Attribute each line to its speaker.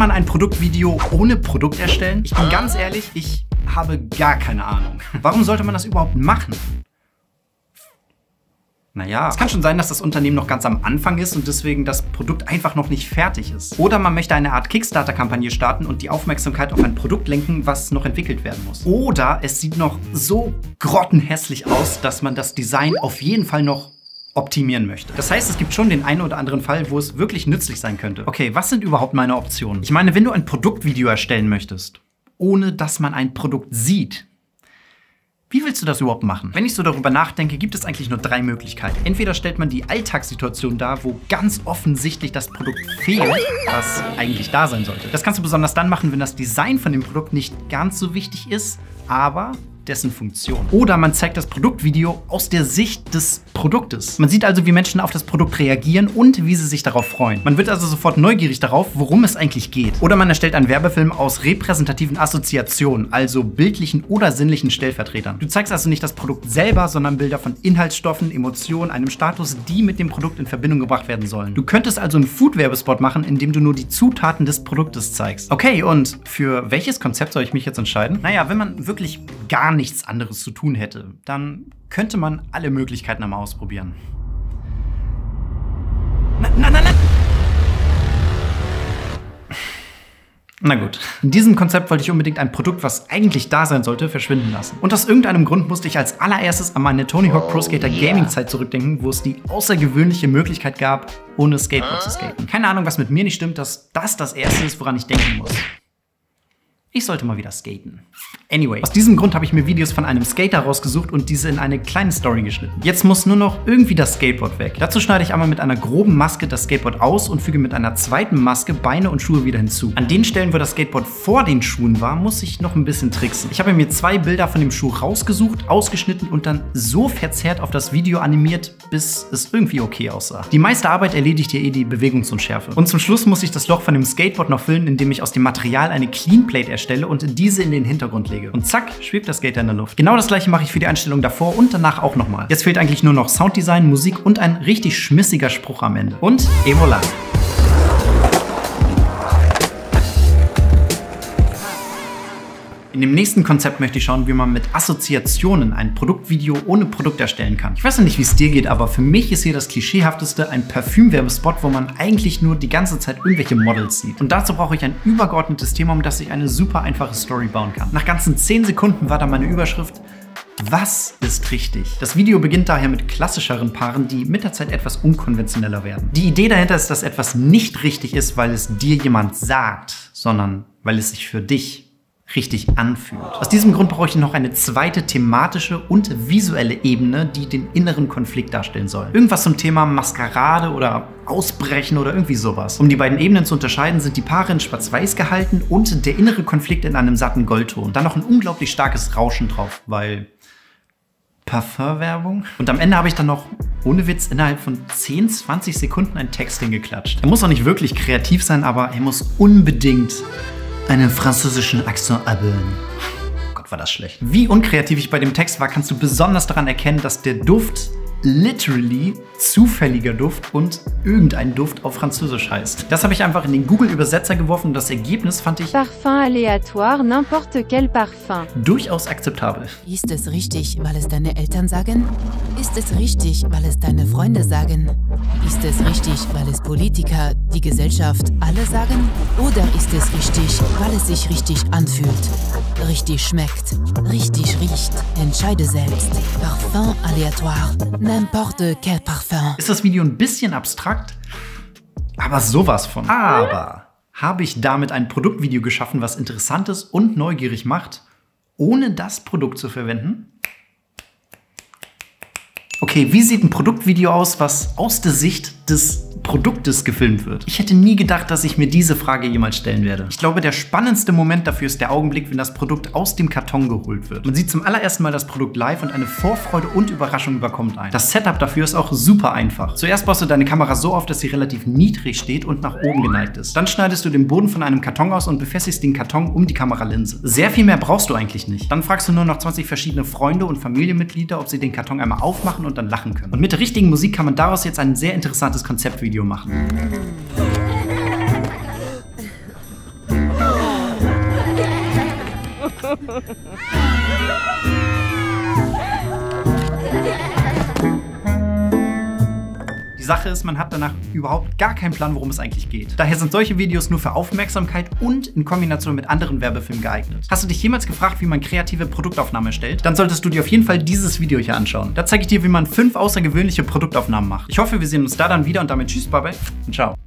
Speaker 1: man ein Produktvideo ohne Produkt erstellen? Ich bin ganz ehrlich, ich habe gar keine Ahnung. Warum sollte man das überhaupt machen? Naja, es kann schon sein, dass das Unternehmen noch ganz am Anfang ist und deswegen das Produkt einfach noch nicht fertig ist. Oder man möchte eine Art Kickstarter-Kampagne starten und die Aufmerksamkeit auf ein Produkt lenken, was noch entwickelt werden muss. Oder es sieht noch so grottenhässlich aus, dass man das Design auf jeden Fall noch optimieren möchte. Das heißt, es gibt schon den einen oder anderen Fall, wo es wirklich nützlich sein könnte. Okay, was sind überhaupt meine Optionen? Ich meine, wenn du ein Produktvideo erstellen möchtest, ohne dass man ein Produkt sieht, wie willst du das überhaupt machen? Wenn ich so darüber nachdenke, gibt es eigentlich nur 3 Möglichkeiten. Entweder stellt man die Alltagssituation dar, wo ganz offensichtlich das Produkt fehlt, was eigentlich da sein sollte. Das kannst du besonders dann machen, wenn das Design von dem Produkt nicht ganz so wichtig ist, aber dessen Funktion. Oder man zeigt das Produktvideo aus der Sicht des Produktes. Man sieht also, wie Menschen auf das Produkt reagieren und wie sie sich darauf freuen. Man wird also sofort neugierig darauf, worum es eigentlich geht. Oder man erstellt einen Werbefilm aus repräsentativen Assoziationen, also bildlichen oder sinnlichen Stellvertretern. Du zeigst also nicht das Produkt selber, sondern Bilder von Inhaltsstoffen, Emotionen, einem Status, die mit dem Produkt in Verbindung gebracht werden sollen. Du könntest also einen Food-Werbespot machen, in dem du nur die Zutaten des Produktes zeigst. Okay, und für welches Konzept soll ich mich jetzt entscheiden? Naja, wenn man wirklich gar nichts anderes zu tun hätte, dann könnte man alle Möglichkeiten einmal ausprobieren. Na gut. In diesem Konzept wollte ich unbedingt ein Produkt, was eigentlich da sein sollte, verschwinden lassen. Und aus irgendeinem Grund musste ich als allererstes an meine Tony Hawk Pro Skater Gaming Zeit zurückdenken, wo es die außergewöhnliche Möglichkeit gab, ohne Skateboard zu skaten. Keine Ahnung, was mit mir nicht stimmt, dass das Erste ist, woran ich denken muss. Ich sollte mal wieder skaten. Anyway, aus diesem Grund habe ich mir Videos von einem Skater rausgesucht und diese in eine kleine Story geschnitten. Jetzt muss nur noch irgendwie das Skateboard weg. Dazu schneide ich einmal mit einer groben Maske das Skateboard aus und füge mit einer zweiten Maske Beine und Schuhe wieder hinzu. An den Stellen, wo das Skateboard vor den Schuhen war, muss ich noch ein bisschen tricksen. Ich habe mir 2 Bilder von dem Schuh rausgesucht, ausgeschnitten und dann so verzerrt auf das Video animiert, bis es irgendwie okay aussah. Die meiste Arbeit erledigt hier die Bewegungsunschärfe. Und zum Schluss muss ich das Loch von dem Skateboard noch füllen, indem ich aus dem Material eine Clean Plate erstelle und diese in den Hintergrund lege. Und zack, schwebt der Skater in der Luft. Genau das gleiche mache ich für die Einstellung davor und danach auch nochmal. Jetzt fehlt eigentlich nur noch Sounddesign, Musik und ein richtig schmissiger Spruch am Ende. Und et voilà. In dem nächsten Konzept möchte ich schauen, wie man mit Assoziationen ein Produktvideo ohne Produkt erstellen kann. Ich weiß ja nicht, wie es dir geht, aber für mich ist hier das Klischeehafteste ein Parfümwerbespot, wo man eigentlich nur die ganze Zeit irgendwelche Models sieht. Und dazu brauche ich ein übergeordnetes Thema, um das ich eine super einfache Story bauen kann. Nach ganzen 10 Sekunden war da meine Überschrift: Was ist richtig? Das Video beginnt daher mit klassischeren Paaren, die mit der Zeit etwas unkonventioneller werden. Die Idee dahinter ist, dass etwas nicht richtig ist, weil es dir jemand sagt, sondern weil es sich für dich richtig anfühlt. Aus diesem Grund brauche ich noch eine zweite thematische und visuelle Ebene, die den inneren Konflikt darstellen soll. Irgendwas zum Thema Maskerade oder Ausbrechen oder irgendwie sowas. Um die beiden Ebenen zu unterscheiden, sind die Paare in schwarz-weiß gehalten und der innere Konflikt in einem satten Goldton. Dann noch ein unglaublich starkes Rauschen drauf, weil Parfumwerbung. Und am Ende habe ich dann noch, ohne Witz, innerhalb von 10, 20 Sekunden einen Text hingeklatscht. Er muss auch nicht wirklich kreativ sein, aber er muss unbedingt einen französischen Akzent haben. Gott, war das schlecht. Wie unkreativ ich bei dem Text war, kannst du besonders daran erkennen, dass der Duft literally zufälliger Duft und irgendein Duft auf Französisch heißt. Das habe ich einfach in den Google-Übersetzer geworfen und das Ergebnis fand ich
Speaker 2: Parfum aléatoire, n'importe quel parfum.
Speaker 1: Durchaus akzeptabel.
Speaker 3: Ist es richtig, weil es deine Eltern sagen? Ist es richtig, weil es deine Freunde sagen? Ist es richtig, weil es Politiker, die Gesellschaft, alle sagen? Oder ist es richtig, weil es sich richtig anfühlt? Richtig schmeckt, richtig riecht. Entscheide selbst. Parfum aléatoire, n'importe quel parfum.
Speaker 1: Ist das Video ein bisschen abstrakt? Aber sowas von. Aber habe ich damit ein Produktvideo geschaffen, was interessant ist und neugierig macht, ohne das Produkt zu verwenden? Okay, wie sieht ein Produktvideo aus, was aus der Sicht des Produktes gefilmt wird? Ich hätte nie gedacht, dass ich mir diese Frage jemals stellen werde. Ich glaube, der spannendste Moment dafür ist der Augenblick, wenn das Produkt aus dem Karton geholt wird. Man sieht zum allerersten Mal das Produkt live und eine Vorfreude und Überraschung überkommt einen. Das Setup dafür ist auch super einfach. Zuerst baust du deine Kamera so auf, dass sie relativ niedrig steht und nach oben geneigt ist. Dann schneidest du den Boden von einem Karton aus und befestigst den Karton um die Kameralinse. Sehr viel mehr brauchst du eigentlich nicht. Dann fragst du nur noch 20 verschiedene Freunde und Familienmitglieder, ob sie den Karton einmal aufmachen und dann lachen können. Und mit der richtigen Musik kann man daraus jetzt ein sehr interessantes Konzeptvideo machen. Die Sache ist, man hat danach überhaupt gar keinen Plan, worum es eigentlich geht. Daher sind solche Videos nur für Aufmerksamkeit und in Kombination mit anderen Werbefilmen geeignet. Hast du dich jemals gefragt, wie man kreative Produktaufnahmen erstellt? Dann solltest du dir auf jeden Fall dieses Video hier anschauen. Da zeige ich dir, wie man 5 außergewöhnliche Produktaufnahmen macht. Ich hoffe, wir sehen uns da dann wieder und damit tschüss, bye bye und ciao.